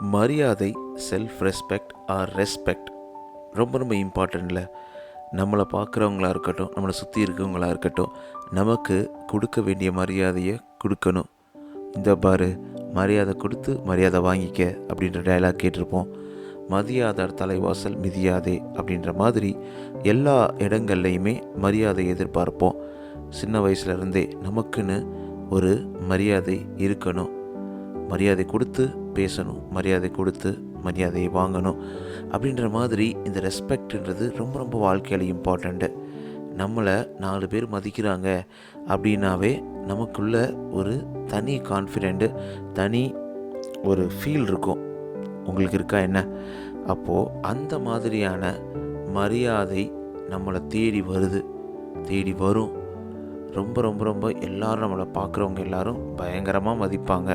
மரியாதை, self respect R respect ரொம்ப ரொம்ப இம்பார்ட்டண்ட்டில். நம்மளை பார்க்குறவங்களா இருக்கட்டும், நம்மளை சுற்றி இருக்கவங்களா இருக்கட்டும், நமக்கு கொடுக்க வேண்டிய மரியாதையை கொடுக்கணும். இந்த பாரு, மரியாதை கொடுத்து மரியாதை வாங்கிக்க அப்படின்ற டயலாக் கேட்டிருப்போம். மதியாதார் தலைவாசல் மிதியாதே அப்படின்ற மாதிரி எல்லா இடங்கள்லையுமே மரியாதை எதிர்பார்ப்போம். சின்ன வயசுலேருந்தே நமக்குன்னு ஒரு மரியாதை இருக்கணும். மரியாதை கொடுத்து பேசணும், மரியாதை கொடுத்து மரியாதையை வாங்கணும் அப்படின்ற மாதிரி இந்த ரெஸ்பெக்ட்ன்றது ரொம்ப ரொம்ப வாழ்க்கையில் இம்பார்ட்டண்ட்டு. நம்மளை 4 பேர் மதிக்கிறாங்க அப்படின்னாவே நமக்குள்ள ஒரு தனி கான்ஃபிடென்ட்டு, தனி ஒரு ஃபீல் இருக்கும். உங்களுக்கு இருக்கா என்ன? அப்போது அந்த மாதிரியான மரியாதை நம்மளை தேடி வருது, தேடி வரும். ரொம்ப ரொம்ப ரொம்ப எல்லோரும் நம்மளை பார்க்குறவங்க எல்லோரும் பயங்கரமாக மதிப்பாங்க.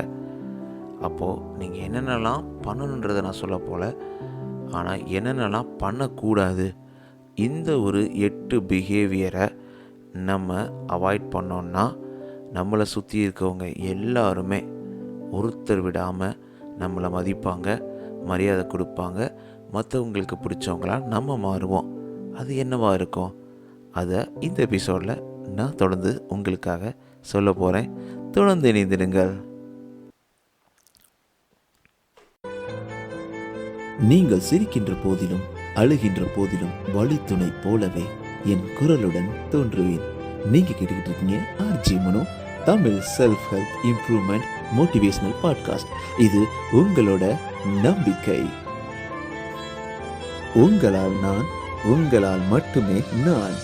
அப்போது நீங்கள் என்னென்னலாம் பண்ணணுன்றதை நான் சொல்ல போல, ஆனால் என்னென்னலாம் பண்ணக்கூடாது, இந்த ஒரு 8 பிஹேவியரை நம்ம அவாய்ட் பண்ணோன்னா நம்மளை சுற்றி இருக்கவங்க எல்லாருமே ஒருத்தர் விடாமல் நம்மளை மதிப்பாங்க, மரியாதை கொடுப்பாங்க. மற்றவங்களுக்கு பிடிச்சவங்களா நம்ம மாறுவோம். அது என்னவா இருக்கும்? அதை இந்த எபிசோடில் நான் தொடர்ந்து உங்களுக்காக சொல்ல போகிறேன். தொடர்ந்து இணைந்திடுங்கள். நீங்கள் சிரிக்கின்ற போதிலும் அழுகின்ற போதிலும் வழித்துணை போலவே என் குரலுடன் தோன்றுவேன். நீங்க கேட்டுக்கிட்டு இருக்கீங்க RJ Mano, Tamil self help improvement motivational podcast. இது உங்களோட நம்பிக்கை. உங்களால் நான், உங்களால் மட்டுமே நான்.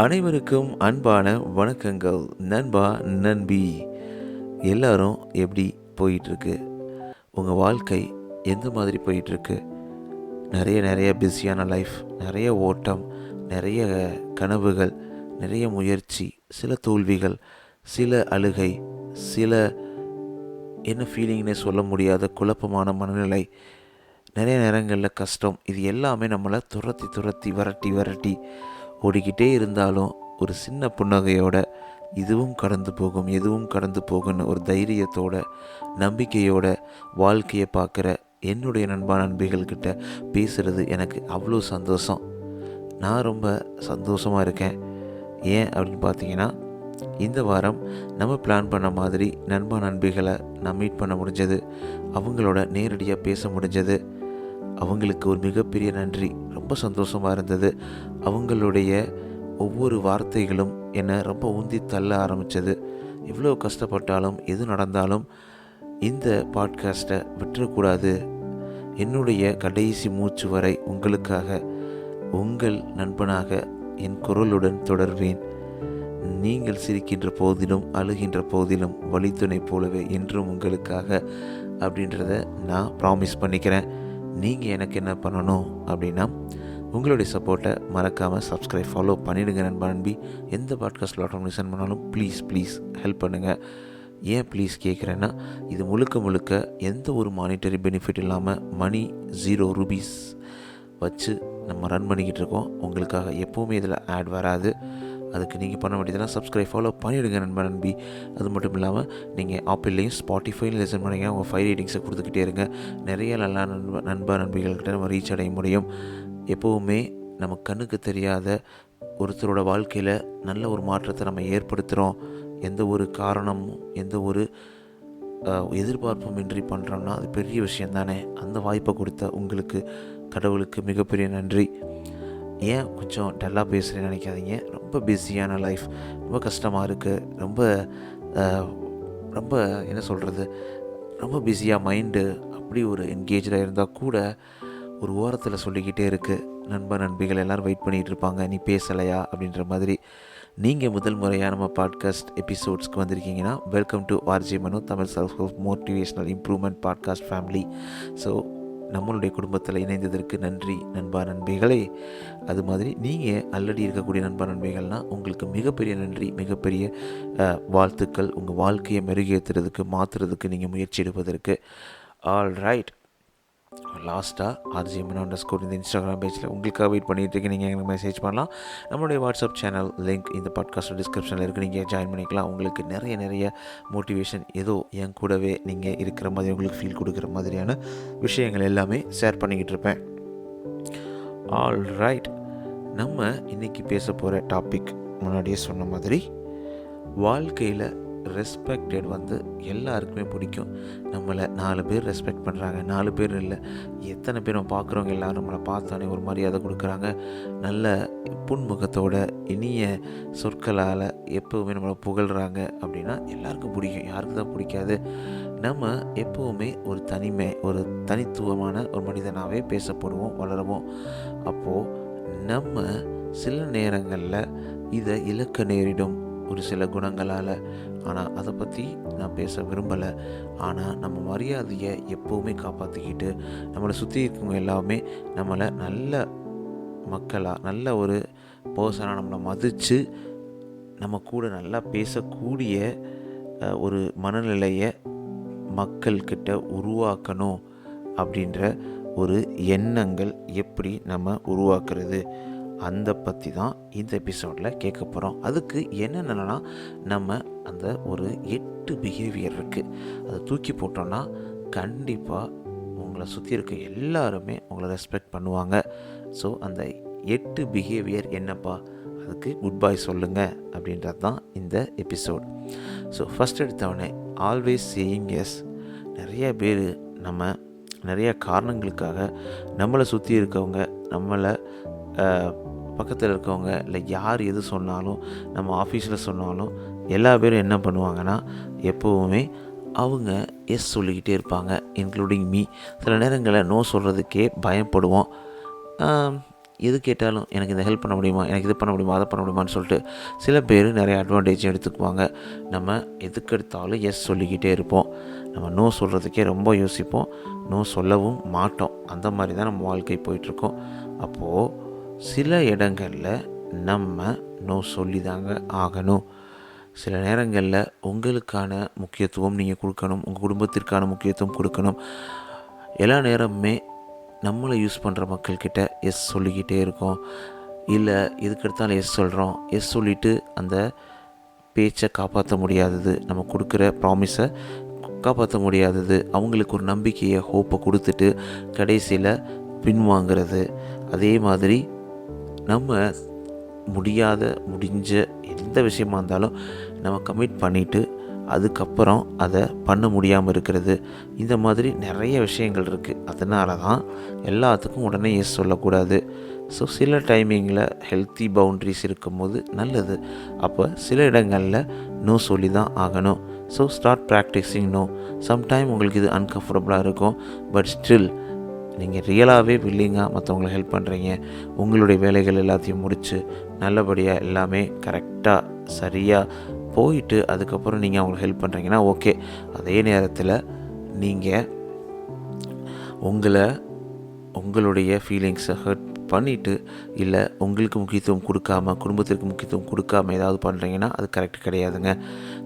அனைவருக்கும் அன்பான வணக்கங்கள். நண்பா, நண்பி, எல்லாரும் எப்படி போயிட்டுருக்கு? உங்கள் வாழ்க்கை எந்த மாதிரி போயிட்டுருக்கு? நிறைய பிஸியான லைஃப், நிறைய ஓட்டம், நிறைய கனவுகள், நிறைய முயற்சி, சில தோல்விகள், சில அழுகை, சில என்ன ஃபீலிங்னே சொல்ல முடியாத குழப்பமான மனநிலை, நிறைய நேரங்களில் கஷ்டம். இது எல்லாமே நம்மளை துரத்தி வரட்டி ஓடிக்கிட்டே இருந்தாலும் ஒரு சின்ன புன்னகையோட இதுவும் கடந்து போகும், எதுவும் கடந்து போகும்னு ஒரு தைரியத்தோட, நம்பிக்கையோட வாழ்க்கையை பார்க்குற என்னுடைய நண்பிகள்கிட்ட பேசுகிறது எனக்கு அவ்வளோ சந்தோஷம். நான் ரொம்ப சந்தோஷமாக இருக்கேன். ஏன் அப்படின்னு பார்த்தீங்கன்னா, இந்த வாரம் நம்ம பிளான் பண்ண மாதிரி நண்பிகளை நான் மீட் பண்ண முடிஞ்சது, அவங்களோட நேரடியாக பேச முடிஞ்சது. அவங்களுக்கு ஒரு மிகப்பெரிய நன்றி. ரொம்ப சந்தோஷமாக இருந்தது. அவங்களுடைய ஒவ்வொரு வார்த்தைகளும் என்னை ரொம்ப உந்தி தள்ள ஆரம்பித்தது. எவ்வளோ கஷ்டப்பட்டாலும் எது நடந்தாலும் இந்த பாட்காஸ்ட்டை விட்டுறக்கூடாது. என்னுடைய கடைசி மூச்சு வரை உங்களுக்காக, உங்கள் நண்பனாக என் குரலுடன் தொடர்வேன். நீங்கள் சிரிக்கின்ற போதிலும் அழுகின்ற போதிலும் வழித்துணை போலவே என்றும் உங்களுக்காக அப்படின்றத நான் ப்ராமிஸ் பண்ணிக்கிறேன். நீங்கள் எனக்கு என்ன பண்ணணும் அப்படின்னா, உங்களுடைய சப்போர்ட்டை மறக்காமல் சப்ஸ்கிரைப், ஃபாலோ பண்ணிவிடுங்க நண்பி. எந்த பாட்காஸ்ட்டில் லிசன் பண்ணாலும் ப்ளீஸ் ஹெல்ப் பண்ணுங்கள். ஏன் ப்ளீஸ் கேட்குறேன்னா, இது முழுக்க எந்த ஒரு மானிட்டரி பெனிஃபிட் இல்லாமல் மணி 0 ரூபீஸ் வச்சு நம்ம ரன் பண்ணிக்கிட்டு இருக்கோம். உங்களுக்காக எப்போவுமே இதில் ஆட் வராது. அதுக்கு நீங்கள் பண்ண வேண்டியதுனா சப்ஸ்கிரைப், ஃபாலோ பண்ணிவிடுங்க நண்பி. அது மட்டும் இல்லாமல் நீங்கள் ஆப்பிள்லேயும் ஸ்பாட்டிஃபைலையும் லிசன் பண்ணிங்கன்னா உங்கள் 5 ரேட்டிங்ஸை கொடுத்துக்கிட்டே இருங்க. நிறைய நல்ல நண்பிகள்கிட்ட நம்ம ரீச் அடைய முடியும். எப்போவுமே நம்ம கண்ணுக்கு தெரியாத ஒருத்தரோட வாழ்க்கையில் நல்ல ஒரு மாற்றத்தை நம்ம ஏற்படுத்துகிறோம். எந்த ஒரு காரணமும் எந்த ஒரு எதிர்பார்ப்பும் இன்றி பண்ணுறோம்னா அது பெரிய விஷயம் தானே. அந்த வாய்ப்பை கொடுத்த உங்களுக்கு கடவுளுக்கு மிகப்பெரிய நன்றி. ஏன் கொஞ்சம் டல்லாக பேசுகிறேன்னு நினைக்காதீங்க. ரொம்ப பிஸியான லைஃப், ரொம்ப கஷ்டமாக இருக்குது. ரொம்ப என்ன சொல்கிறது, ரொம்ப பிஸியாக மைண்டு அப்படி ஒரு என்கேஜாக இருந்தால் கூட ஒரு ஓரத்தில் சொல்லிக்கிட்டே இருக்குது, நண்பிகள் எல்லோரும் வெயிட் பண்ணிகிட்டு இருப்பாங்க, நீ பேசலையா அப்படின்ற மாதிரி. நீங்கள் முதல் முறையாக நம்ம பாட்காஸ்ட் எபிசோட்ஸ்க்கு வந்திருக்கீங்கன்னா, welcome to RJ Mano, Tamil self help motivational improvement podcast family. So நம்மளுடைய குடும்பத்தில் இணைந்ததற்கு நன்றி நண்பிகளே. அது மாதிரி நீங்கள் ஆல்ரெடி இருக்கக்கூடிய நண்பிகள்னால் உங்களுக்கு மிகப்பெரிய நன்றி, மிகப்பெரிய வாழ்த்துக்கள். உங்கள் வாழ்க்கையை மெருகேற்றுறதுக்கு, மாற்றுறதுக்கு, நீங்கள் முயற்சி எடுப்பதற்கு. ஆல் ரைட், லாஸ்ட்டாக RJ_Mano_ இந்த இன்ஸ்டாகிராம் பேஜில் உங்களுக்காக வெயிட் பண்ணிகிட்டு இருக்கு. நீங்கள் எனக்கு மெசேஜ் பண்ணலாம். நம்மளுடைய வாட்ஸ்அப் சேனல் லிங்க் இந்த பாட்காஸ்ட் டிஸ்கிரிப்ஷனில் இருக்குது. நீங்கள் ஜாயின் பண்ணிக்கலாம். உங்களுக்கு நிறைய மோட்டிவேஷன், ஏதோ என் கூடவே நீங்கள் இருக்கிற மாதிரி உங்களுக்கு ஃபீல் கொடுக்குற மாதிரியான விஷயங்கள் எல்லாமே ஷேர் பண்ணிக்கிட்டு இருப்பேன். ஆல் ரைட், நம்ம இன்றைக்கி பேச போகிற டாபிக் முன்னாடியே சொன்ன மாதிரி, வாழ்க்கையில் ரெஸ்பெக்டட் எல்லாருக்குமே பிடிக்கும். நம்மளை 4 பேர் ரெஸ்பெக்ட் பண்ணுறாங்க. 4 பேர் இல்லை, எத்தனை பேர் நம்ம பார்க்குறவங்க எல்லோரும் நம்மளை பார்த்தானே ஒரு மரியாதை கொடுக்குறாங்க. நல்ல புன்முகத்தோட இனிய சொற்களால் எப்போவுமே நம்மளை புகழ்கிறாங்க அப்படின்னா எல்லாருக்கும் பிடிக்கும். யாருக்கு தான் பிடிக்காது? நம்ம எப்போவுமே ஒரு தனித்துவமான ஒரு மனிதனாகவே பேசப்படுவோம், வளருவோம். அப்போது நம்ம சில நேரங்களில் இதை இழக்க நேரிடும் ஒரு சில குணங்களால். ஆனால் அதை பற்றி நான் பேச விரும்பலை. ஆனால் நம்ம மரியாதையை எப்போவுமே காப்பாற்றிக்கிட்டு நம்மளை சுற்றி இருக்கவங்க எல்லாமே நம்மளை நல்ல மக்களாக, நல்ல ஒரு பர்சனாக நம்மளை மதித்து நம்ம கூட நல்லா பேசக்கூடிய ஒரு மனநிலையை மக்கள்கிட்ட உருவாக்கணும் அப்படின்ற ஒரு எண்ணங்கள் எப்படி நம்ம உருவாக்குறது, அந்த பற்றி தான் இந்த எபிசோடில் கேட்க போகிறோம். அதுக்கு என்னென்னா, நம்ம அந்த ஒரு 8 பிஹேவியர் இருக்குது. அதை தூக்கி போட்டோன்னா கண்டிப்பாக உங்களை சுற்றி இருக்க எல்லாருமே உங்களை ரெஸ்பெக்ட் பண்ணுவாங்க. ஸோ அந்த 8 பிஹேவியர் என்னப்பா, அதுக்கு குட் பை சொல்லுங்கள் அப்படின்றது தான் இந்த எபிசோட். ஸோ ஃபஸ்ட் எடுத்தவொடனே, ஆல்வேஸ் சேயிங் எஸ். நிறைய பேர் நம்ம நிறைய காரணங்களுக்காக நம்மளை சுற்றி இருக்கவங்க, நம்மளை பக்கத்தில் இருக்கவங்க, இல்லை யார் எது சொன்னாலும், நம்ம ஆஃபீஸில் சொன்னாலும் எல்லா பேரும் என்ன பண்ணுவாங்கன்னா, எப்போவுமே அவங்க எஸ் சொல்லிக்கிட்டே இருப்பாங்க, இன்க்ளூடிங் மீ. சில நேரங்களில் நோ சொல்கிறதுக்கே பயப்படுவோம். எது கேட்டாலும் எனக்கு இந்த ஹெல்ப் பண்ண முடியுமா, எனக்கு இது பண்ண முடியுமா, அதை பண்ண முடியுமான்னு சொல்லிட்டு சில பேர் நிறைய அட்வான்டேஜ் எடுத்துக்குவாங்க. நம்ம எதுக்கெடுத்தாலும் எஸ் சொல்லிக்கிட்டே இருப்போம். நம்ம நோ சொல்கிறதுக்கே ரொம்ப யோசிப்போம், நோ சொல்லவும் மாட்டோம். அந்த மாதிரி தான் நம்ம வாழ்க்கை போயிட்டுருக்கோம். அப்போது சில இடங்களில் நம்ம நோ சொல்லி தாங்க ஆகணும். சில நேரங்களில் உங்களுக்கான முக்கியத்துவம் நீங்கள் கொடுக்கணும், உங்கள் குடும்பத்திற்கான முக்கியத்துவம் கொடுக்கணும். எல்லா நேரமுமே நம்மளை யூஸ் பண்ணுற மக்கள்கிட்ட எஸ் சொல்லிக்கிட்டே இருக்கோம். இல்லை எதுக்கெடுத்தாலும் எஸ் சொல்கிறோம். எஸ் சொல்லிவிட்டு அந்த பேச்சை காப்பாற்ற முடியாதது, நம்ம கொடுக்குற ப்ராமிஸை காப்பாற்ற முடியாதது, அவங்களுக்கு ஒரு நம்பிக்கையை, ஹோப்பை கொடுத்துட்டு கடைசியில் பின்வாங்கிறது. அதே மாதிரி நம்ம முடிஞ்ச எந்த விஷயமா இருந்தாலும் நம்ம கமிட் பண்ணிவிட்டு அதுக்கப்புறம் அதை பண்ண முடியாமல் இருக்கிறது. இந்த மாதிரி நிறைய விஷயங்கள் இருக்குது. அதனால தான் எல்லாத்துக்கும் உடனே எஸ் சொல்லக்கூடாது. ஸோ சில டைமிங்கில் ஹெல்த்தி பவுண்ட்ரிஸ் இருக்கும்போது நல்லது. அப்போ சில இடங்களில் நோ சொல்லி தான் ஆகணும். So start practising no. Sometime உங்களுக்கு இது அன்கம்ஃபர்டபுளாக இருக்கும், பட் ஸ்டில் நீங்கள் ரியலாகவே வில்லிங்காக மற்றவங்களை ஹெல்ப் பண்ணுறீங்க. உங்களுடைய வேலைகள் எல்லாத்தையும் முடித்து நல்லபடியாக எல்லாமே கரெக்டாக சரியாக போயிட்டு அதுக்கப்புறம் நீங்கள் அவங்களுக்கு ஹெல்ப் பண்ணுறீங்கன்னா ஓகே. அதே நேரத்தில் நீங்கள் உங்களுடைய ஃபீலிங்ஸை ஹர்ட் பண்ணிவிட்டு, இல்லை உங்களுக்கு முக்கியத்துவம் கொடுக்காம, குடும்பத்திற்கு முக்கியத்துவம் கொடுக்காம ஏதாவது பண்ணுறீங்கன்னா அது கரெக்ட் கிடையாதுங்க.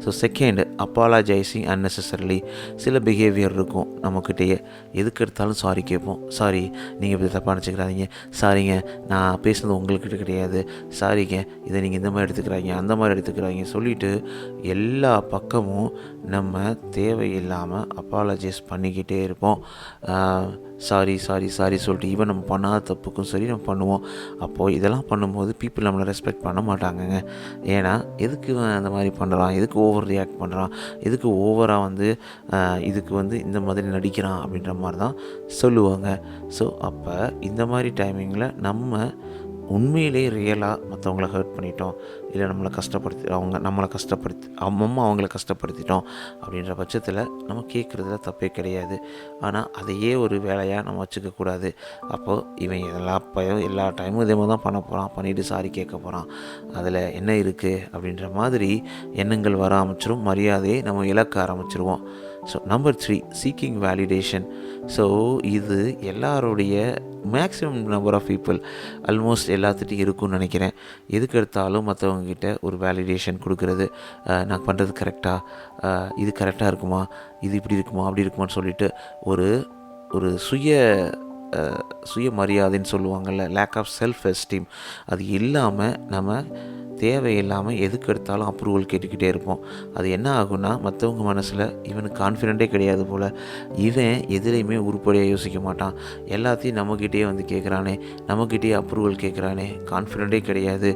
So second, apologising unnecessarily. சில பிஹேவியர் இருக்கும் நம்மக்கிட்டேயே, எதுக்கு எடுத்தாலும் சாரி கேட்போம். சாரி, நீங்கள் இப்படி தப்பாக நினச்சிக்கிறாதீங்க, சாரிங்க நான் பேசுனது உங்கள்கிட்ட கிடையாது, சாரிங்க இதை நீங்கள் இந்த மாதிரி எடுத்துக்கிறாங்க, அந்த மாதிரி எடுத்துக்கிறாங்க சொல்லிவிட்டு எல்லா பக்கமும் நம்ம தேவையில்லாமல் அப்பாலஜைஸ் பண்ணிக்கிட்டே இருப்போம். சாரி சொல்லிட்டு ஈவன் நம்ம பண்ணாத தப்புக்கும் சரி நம்ம பண்ணுவோம். அப்போது இதெல்லாம் பண்ணும்போது பீப்புள் நம்மளை ரெஸ்பெக்ட் பண்ண மாட்டாங்கங்க. ஏன்னா எதுக்கு அந்த மாதிரி பண்ணுறான், எதுக்கு ஓவர் ரியாக்ட் பண்ணுறான், எதுக்கு ஓவராக இதுக்கு இந்த மாதிரி நடிக்கிறான் அப்படின்ற மாதிரி தான் சொல்லுவாங்க. ஸோ அப்போ இந்த மாதிரி டைமிங்கில் நம்ம உண்மையிலே ரியலாக மற்றவங்கள ஹர்ட் பண்ணிட்டோம், இல்லை நம்மளை கஷ்டப்படுத்திட்டோம் அப்படின்ற பட்சத்தில் நம்ம கேட்குறதுல தப்பே கிடையாது. ஆனால் அதையே ஒரு வேலையாக நம்ம வச்சுக்கக்கூடாது. அப்போது இவன் எல்லா டைமும் இதே மாதிரி தான் பண்ண போகிறான், பண்ணிவிட்டு சாரி கேட்க போகிறான், அதில் என்ன இருக்குது அப்படின்ற மாதிரி எண்ணங்கள் வர ஆரம்பிச்சிடும். மரியாதையை நம்ம இழக்க ஆரம்பிச்சிருவோம். So number 3, seeking validation. So இது எல்லாருடைய maximum number of people almost எல்லாத்துட்டையும் இருக்குன்னு நினைக்கிறேன். எதுக்கு எடுத்தாலும் மற்றவங்கக்கிட்ட ஒரு வேலிடேஷன் கொடுக்குறது. நான் பண்ணுறது கரெக்டாக, இது கரெக்டாக இருக்குமா, இது இப்படி இருக்குமா அப்படி இருக்குமான்னு சொல்லிட்டு ஒரு ஒரு சுயமரியாதைன்னு சொல்லுவாங்கள்ல, லேக் ஆஃப் செல்ஃப் எஸ்டீம், அது இல்லாமல் நம்ம தேவையில்லாமல் எதுக்கு எடுத்தாலும் அப்ரூவல் கேட்டுக்கிட்டே இருப்போம். அது என்ன ஆகும்னா, மற்றவங்க மனசில் இவனுக்கு கான்ஃபிடென்ட்டே கிடையாது போல், இவன் எதுலேயுமே உருப்படியாக யோசிக்க மாட்டான், எல்லாத்தையும் நம்மக்கிட்டே வந்து கேட்குறானே, நம்மக்கிட்டே அப்ரூவல் கேட்குறானே, கான்ஃபிடென்ட்டே கிடையாது,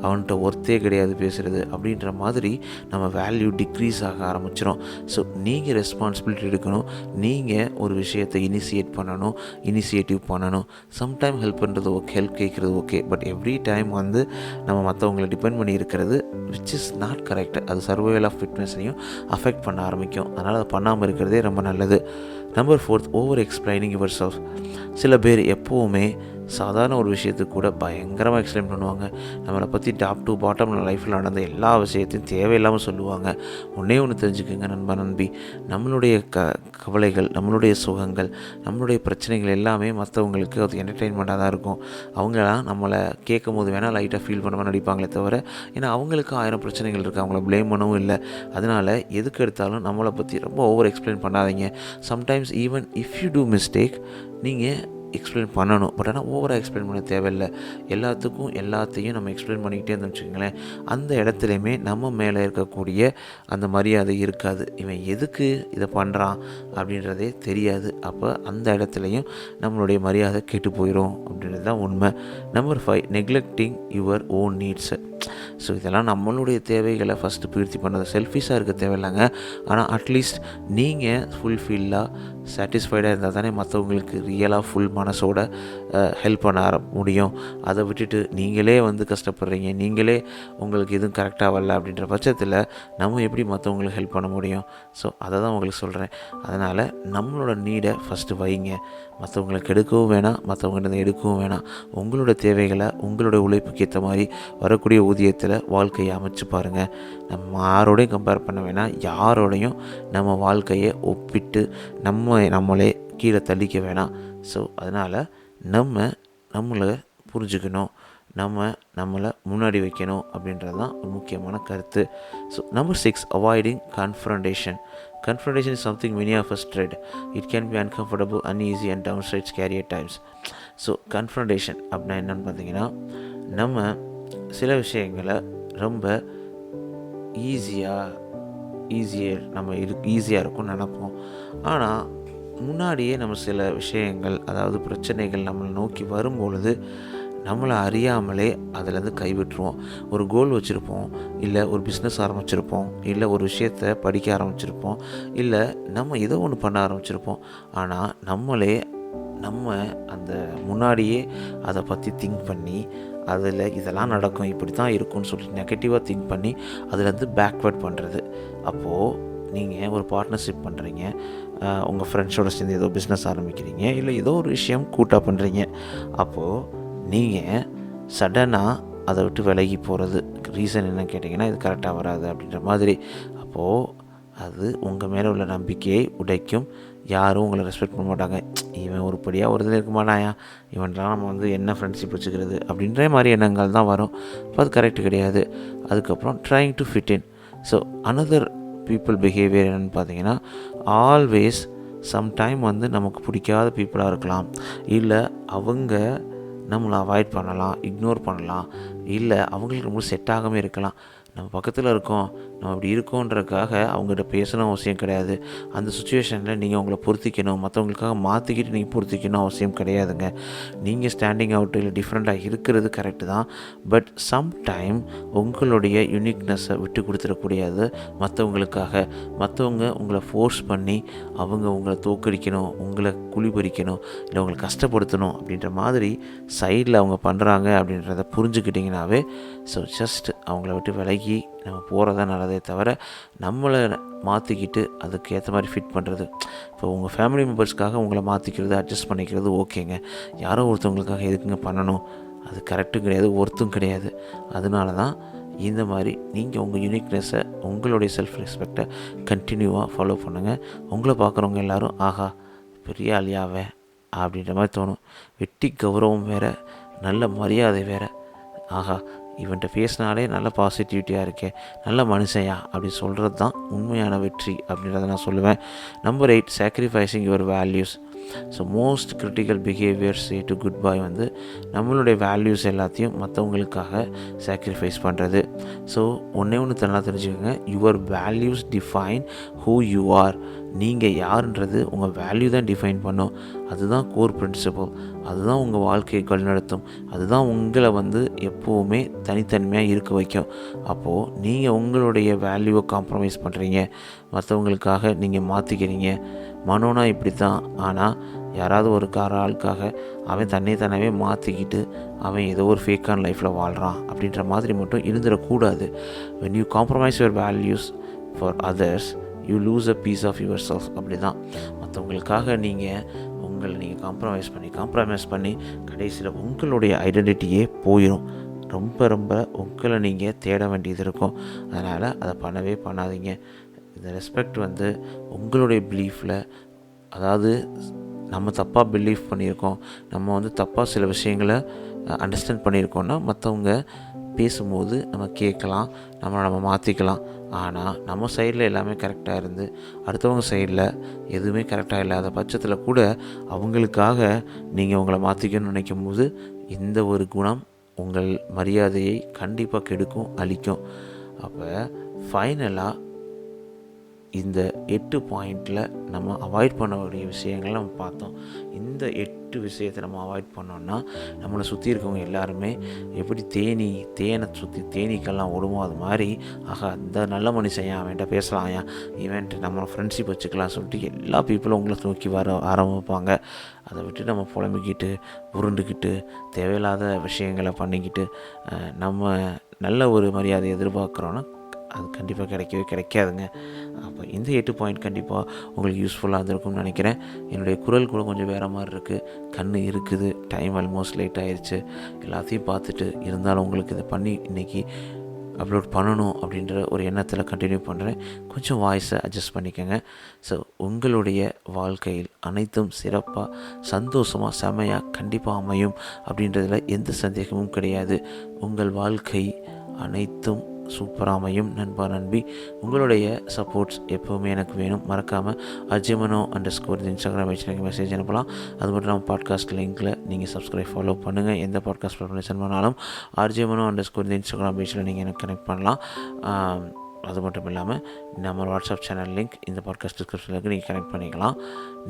அவன்கிட்ட ஒர்த்தே கிடையாது பேசுகிறது அப்படின்ற மாதிரி நம்ம வேல்யூ டிக்ரீஸ் ஆக ஆரம்பிச்சிடும். ஸோ நீங்கள் ரெஸ்பான்சிபிலிட்டி எடுக்கணும், நீங்கள் ஒரு விஷயத்தை இனிஷியேட்டிவ் பண்ணணும். சம்டைம் ஹெல்ப் பண்ணுறது ஓகே, ஹெல்ப் கேட்குறது ஓகே, பட் எவ்ரி டைம் வந்து நம்ம மற்றவங்களை டிபெண்ட் பண்ணி இருக்கிறது விச் இஸ் நாட் கரெக்ட். அது சர்வைவல் ஆஃப் ஃபிட்னஸையும் அஃபெக்ட் பண்ண ஆரம்பிக்கும். அதனால் அதை பண்ணாமல் இருக்கிறதே ரொம்ப நல்லது. Number 4, over explaining your self. சில பேர் எப்போவுமே சாதாரண ஒரு விஷயத்துக்கு கூட பயங்கரமாக எக்ஸ்பிளைன் பண்ணுவாங்க. நம்மளை பற்றி டாப் டு பாட்டம் லைஃப்பில் நடந்த எல்லா விஷயத்தையும் தேவையில்லாமல் சொல்லுவாங்க. ஒன்றே ஒன்று தெரிஞ்சுக்கோங்க நண்பி, நம்மளுடைய கவலைகள், நம்மளுடைய சுகங்கள், நம்மளுடைய பிரச்சனைகள் எல்லாமே மற்றவங்களுக்கு அது என்டர்டெயின்மெண்ட்டாக தான் இருக்கும். அவங்களாம் நம்மளை கேட்கும் போது வேணால் லைட்டாக ஃபீல் பண்ண நடிப்பாங்களே தவிர, ஏன்னா அவங்களுக்கு 1000 பிரச்சனைகள் இருக்குது, அவங்கள ப்ளேம் பண்ணவும் இல்லை. அதனால் எதுக்கு எடுத்தாலும் நம்மளை பற்றி ரொம்ப ஓவர் எக்ஸ்பிளைன் பண்ணாதீங்க. Sometimes even if you do mistake, நீங்கள் எக்ஸ்பிளைன் பண்ணணும், பட் ஆனால் ஓவராக எக்ஸ்பிளைன் பண்ண தேவையில்லை. எல்லாத்தையும் நம்ம எக்ஸ்பிளைன் பண்ணிக்கிட்டே இருந்தோம்னு வச்சுக்கோங்களேன், அந்த இடத்துலையுமே நம்ம மேலே இருக்கக்கூடிய அந்த மரியாதை இருக்காது. இவன் எதுக்கு இதை பண்ணுறான் அப்படின்றதே தெரியாது. அப்போ அந்த இடத்துலையும் நம்மளுடைய மரியாதை கெட்டு போயிடும் அப்படின்றது தான் உண்மை. Number 5, neglecting your own needs. So இதெல்லாம் நம்மளுடைய தேவைகளை ஃபஸ்ட்டு பூர்த்தி பண்ணது. செல்ஃபிஷாக இருக்க தேவையில்லைங்க, ஆனால் அட்லீஸ்ட் நீங்கள் ஃபுல்ஃபில்லாக சாட்டிஸ்ஃபைடாக இருந்தால் தானே மற்றவங்களுக்கு ரியலாக ஃபுல் மனசோட ஹெல்ப் பண்ண முடியும். அதை விட்டுட்டு நீங்களே வந்து கஷ்டப்படுறீங்க, நீங்களே உங்களுக்கு எதுவும் கரெக்டாக வரல அப்படின்ற பட்சத்தில் நம்ம எப்படி மற்றவங்களுக்கு ஹெல்ப் பண்ண முடியும்? ஸோ அதை தான் உங்களுக்கு சொல்கிறேன். அதனால் நம்மளோட நீடை ஃபஸ்ட்டு வைங்க. மற்றவங்களுக்கு எடுக்கவும் வேணாம், மற்றவங்கள்ட்ட எடுக்கவும் வேணாம். உங்களோட தேவைகளை உங்களோட உழைப்புக்கு ஏற்ற மாதிரி வரக்கூடிய ஊதியத்தில் வாழ்க்கையை அமைச்சு பாருங்கள். நம்ம யாரோடையும் கம்பேர் பண்ண வேணாம், யாரோடையும் நம்ம வாழ்க்கையை ஒப்பிட்டு நம்மளே கீழே தள்ளிக்க வேணாம். ஸோ அதனால் நம்மளை புரிஞ்சுக்கணும், நம்மளை முன்னாடி வைக்கணும் அப்படின்றது தான் ஒரு முக்கியமான கருத்து. So number 6, avoiding confrontation. Confrontation is something many of us dread. It can be uncomfortable, uneasy and downright scary at times. So confrontation அப்படின்னா என்னென்னு பார்த்தீங்கன்னா, நம்ம சில விஷயங்களை ரொம்ப ஈஸியாக இருக்கும்னு நினைப்போம். ஆனால் முன்னாடியே நம்ம சில விஷயங்கள், அதாவது பிரச்சனைகள் நம்மளை நோக்கி வரும்பொழுது நம்மளை அறியாமலே அதிலேருந்து கைவிட்டுருவோம். ஒரு கோல் வச்சுருப்போம், இல்லை ஒரு பிஸ்னஸ் ஆரம்பிச்சிருப்போம், இல்லை ஒரு விஷயத்தை படிக்க ஆரம்பிச்சிருப்போம், இல்லை நம்ம ஏதோ ஒன்று பண்ண ஆரம்பிச்சிருப்போம். ஆனால் நம்ம அந்த முன்னாடியே அதை பற்றி திங்க் பண்ணி, அதில் இதெல்லாம் நடக்கும், இப்படி தான் இருக்கும்னு சொல்லிட்டு நெகட்டிவாக திங்க் பண்ணி அதுலேருந்து பேக்வேர்ட் பண்ணுறது. அப்போது நீங்கள் ஒரு பார்ட்னர்ஷிப் பண்ணுறீங்க, உங்கள் ஃப்ரெண்ட்ஸோடு சேர்ந்து ஏதோ பிஸ்னஸ் ஆரம்பிக்கிறீங்க, இல்லை ஏதோ ஒரு விஷயம் கூட்டாக பண்ணுறீங்க. அப்போது நீங்கள் சடனாக அதை விட்டு விலகி போகிறது ரீசன் என்ன கேட்டிங்கன்னா, இது கரெக்டாக வராது அப்படின்ற மாதிரி. அப்போது அது உங்கள் மேலே உள்ள நம்பிக்கையை உடைக்கும். யாரும் உங்களை ரெஸ்பெக்ட் பண்ண மாட்டாங்க. இவன் உருப்படியாக ஒரு இதில் இருக்க மாட்டாயா, இவன்லாம் நம்ம வந்து என்ன ஃப்ரெண்ட்ஷிப் வச்சுக்கிறது அப்படின்ற மாதிரி எண்ணங்கள் தான் வரும். இப்போ அது கரெக்டு கிடையாது. அதுக்கப்புறம் trying to fit in. So another people behaviour என்னென்னு பார்த்தீங்கன்னா, ஆல்வேஸ் சம்டைம் வந்து நமக்கு பிடிக்காத பீப்புளாக இருக்கலாம், இல்லை அவங்க நம்மளை அவாய்ட் பண்ணலாம், இக்னோர் பண்ணலாம், இல்லை அவங்களுக்கு ரொம்ப செட் ஆகாமல் இருக்கலாம். நம்ம பக்கத்தில் இருக்கோம், நம்ம இப்படி இருக்கோன்றதுக்காக அவங்ககிட்ட பேசணும் அவசியம் கிடையாது. அந்த சுச்சுவேஷனில் நீங்கள் உங்களை பொருத்திக்கணும், மற்றவங்களுக்காக மாற்றிக்கிட்டு நீங்கள் பொருத்திக்கணும் அவசியம் கிடையாதுங்க. நீங்கள் ஸ்டாண்டிங் அவுட் இல்லை டிஃப்ரெண்ட்டாக இருக்கிறது கரெக்டு தான். பட் சம்டைம் உங்களுடைய யூனிக்னஸை விட்டு கொடுத்துடக்கூடாது மற்றவங்களுக்காக. மற்றவங்க உங்களை ஃபோர்ஸ் பண்ணி அவங்க உங்களை தோக்கடிக்கணும், உங்களை குழிபறிக்கணும், இல்லை உங்களை கஷ்டப்படுத்தணும் அப்படின்ற மாதிரி சைடில் அவங்க பண்ணுறாங்க அப்படின்றத புரிஞ்சுக்கிட்டிங்கனாவே, ஸோ ஜஸ்ட் அவங்கள விட்டு விலகி நம்ம போகிறதா நல்லதே தவிர நம்மளை மாற்றிக்கிட்டு அதுக்கு ஏற்ற மாதிரி ஃபிட் பண்ணுறது. இப்போ உங்கள் ஃபேமிலி மெம்பர்ஸ்க்காக உங்களை மாற்றிக்கிறது, அட்ஜஸ்ட் பண்ணிக்கிறது ஓகேங்க. யாரோ ஒருத்தவங்களுக்காக எதுக்குங்க பண்ணணும்? அது கரெக்டும் கிடையாது, ஒர்த்தும் கிடையாது. அதனால தான் இந்த மாதிரி நீங்கள் உங்கள் யூனிக்னஸை, உங்களுடைய செல்ஃப் ரெஸ்பெக்டை கண்டினியூவாக ஃபாலோ பண்ணுங்கள். உங்களை பார்க்குறவங்க எல்லோரும் ஆஹா பெரிய ஆளியாவே அப்படின்ற மாதிரி தோணும். வெட்டி கௌரவம் வேறு, நல்ல மரியாதை வேறு. ஆஹா இவன்கிட்ட பேசினாலே நல்ல பாசிட்டிவிட்டியாக இருக்கே, நல்ல மனுஷையா அப்படி சொல்கிறது தான் உண்மையான வெற்றி அப்படின்றத நான் சொல்லுவேன். Number 8, sacrificing your values. So most critical behaviour say to goodbye வந்து நம்மளுடைய வேல்யூஸ் எல்லாத்தையும் மற்றவங்களுக்காக சாக்ரிஃபைஸ் பண்ணுறது. ஸோ ஒன்று நல்லா தெரிஞ்சுக்கோங்க, your values define who you are. நீங்கள் யாருன்றது உங்கள் வேல்யூ தான் டிஃபைன் பண்ணும். அதுதான் கோர் பிரின்சிபல், அதுதான் உங்கள் வாழ்க்கையை வழிநடத்தும், அதுதான் உங்களை வந்து எப்போவுமே தனித்தன்மையாக இருக்க வைக்கும். அப்போது நீங்கள் உங்களுடைய வேல்யூவை காம்ப்ரமைஸ் பண்ணுறீங்க, மற்றவங்களுக்காக நீங்கள் மாற்றிக்கிறீங்க. மனோனா இப்படி தான், ஆனால் யாராவது ஒரு ஆளுக்காக அவன் தன்னைத்தானவே மாற்றிக்கிட்டு அவன் ஏதோ ஒரு ஃபேக்கான லைஃப்பில் வாழ்கிறான் அப்படின்ற மாதிரி மட்டும் இருந்துடக்கூடாது. when you compromise your values for others you lose a piece of yourself. அப்படி தான் மற்றவங்களுக்காக நீங்கள் காம்ப்ரமைஸ் பண்ணி கடைசியில் உங்களுடைய ஐடென்டிட்டியே போயிடும். ரொம்ப உங்களை நீங்கள் தேட வேண்டியது இருக்கும். அதனால் அதை பண்ணவே பண்ணாதீங்க. இந்த ரெஸ்பெக்ட் வந்து உங்களுடைய பிலீஃபில், அதாவது நம்ம தப்பாக பிலீவ் பண்ணியிருக்கோம், நம்ம வந்து தப்பாக சில விஷயங்களை அண்டர்ஸ்டாண்ட் பண்ணியிருக்கோன்னா மற்றவங்க பேசும்போது நம்ம கேட்கலாம், நம்ம மாற்றிக்கலாம். ஆனால் நம்ம சைடில் எல்லாமே கரெக்டாக இருந்து அடுத்தவங்க சைடில் எதுவுமே கரெக்டாக இல்லாத பட்சத்தில் கூட அவங்களுக்காக நீங்கள் உங்களை மாற்றிக்கணும்னு நினைக்கும் போது இந்த ஒரு குணம் உங்கள் மரியாதையை கண்டிப்பாக கெடுக்கும், அழிக்கும். அப்போ ஃபைனலாக இந்த 8 பாயிண்டில் நம்ம அவாய்ட் பண்ணக்கூடிய விஷயங்களை நம்ம பார்த்தோம். இந்த 8 விஷயத்தை நம்ம அவாய்ட் பண்ணோன்னா நம்மளை சுற்றி இருக்கவங்க எல்லாருமே எப்படி தேனை சுற்றி தேனீக்கெல்லாம் ஓடுமோ அது மாதிரி, ஆகா அந்த நல்ல மனுஷன் அவன்கிட்ட பேசலாம், இவன்ட்டு நம்ம ஃப்ரெண்ட்ஷிப் வச்சுக்கலாம் சொல்லிட்டு எல்லா பீப்புளும் உங்களை நோக்கி வர ஆரம்பிப்பாங்க. அதை விட்டு நம்ம புலம்பிக்கிட்டு உருண்டுக்கிட்டு தேவையில்லாத விஷயங்களை பண்ணிக்கிட்டு நம்ம நல்ல ஒரு மரியாதை எதிர்பார்க்குறோன்னா அது கண்டிப்பாக கிடைக்காதுங்க. அப்போ இந்த 8 பாயிண்ட் கண்டிப்பாக உங்களுக்கு யூஸ்ஃபுல்லாக இருந்திருக்கும்னு நினைக்கிறேன். என்னுடைய குரல் கூட கொஞ்சம் வேறு மாதிரி இருக்குது, கண் இருக்குது, டைம் ஆல்மோஸ்ட் லேட் ஆயிடுச்சு. எல்லாத்தையும் பார்த்துட்டு இருந்தாலும் உங்களுக்கு இதை பண்ணி இன்றைக்கி அப்லோட் பண்ணணும் அப்படின்ற ஒரு எண்ணத்தில் கண்டினியூ பண்ணுறேன். கொஞ்சம் வாய்ஸை அட்ஜஸ்ட் பண்ணிக்கோங்க. ஸோ உங்களுடைய வாழ்க்கையில் அனைத்தும் சிறப்பாக சந்தோஷமாக செமையாக கண்டிப்பாக அமையும் அப்படின்றதில் எந்த சந்தேகமும் கிடையாது. உங்கள் வாழ்க்கை அனைத்தும் சூப்பராமையும். நண்பி, உங்களுடைய சப்போர்ட்ஸ் எப்போவுமே எனக்கு வேணும். மறக்காமல் அர்ஜிமனோ _ இன்ஸ்டாகிராம் பேஜில் எனக்கு மெசேஜ் அனுப்பலாம். அது மட்டும் இல்லாமல் பாட்காஸ்ட் லிங்க்கில் நீங்கள் சப்ஸ்கிரைப் ஃபாலோ பண்ணுங்கள். எந்த பாட்காஸ்ட் ப்ளேலிஸ்ட் பண்ணாலும் அர்ஜிமனோ _ இன்ஸ்டாகிராம் பேஜில் நீங்கள் எனக்கு கனெக்ட் பண்ணலாம். அது மட்டும் இல்லாமல் நம்ம வாட்ஸ்அப் சேனல் லிங்க் இந்த பாட்காஸ்ட் டிஸ்கிரிப்ஷனுக்கு நீங்கள் கனெக்ட் பண்ணிக்கலாம்.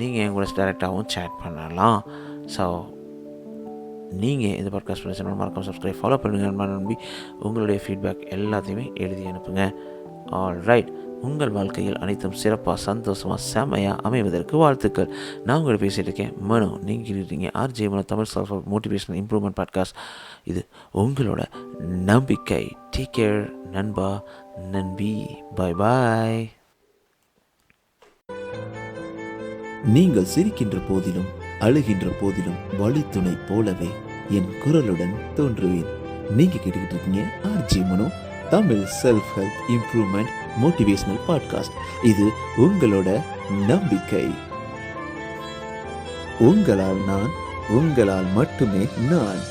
நீங்கள் என் கூட டேரெக்டாகவும் சேட் பண்ணலாம். ஸோ நீங்கள் இந்த பாட்காஸ்ட் பண்ண மறக்காம சப்ஸ்கிரைப் ஃபாலோ பண்ணுங்கள். நம்பி உங்களுடைய ஃபீட்பேக் எல்லாத்தையுமே எழுதி அனுப்புங்க. ஆல்ரைட், உங்கள் வாழ்க்கையில் அனைத்தும் சிறப்பாக சந்தோஷமாக செமையாக அமைவதற்கு வாழ்த்துக்கள். நான் உங்களை பேசிகிட்டு இருக்கேன் மனோ, நீங்கள் இருக்கீங்க RJ Mano, Tamil self motivational improvement podcast. இது உங்களோட நம்பிக்கை. டேக் கேர் நண்பி. பாய். நீங்கள் சிரிக்கின்ற போதிலும் அழுகின்ற போதிலும் வழித்துணை போலவே என் குரலுடன் தோன்றுவேன். நீங்க கேட்டுக்கிட்டு இருக்கீங்க RJ Mano, Tamil self help improvement motivational podcast. இது உங்களோட நம்பிக்கை. உங்களால் நான், உங்களால் மட்டுமே நான்.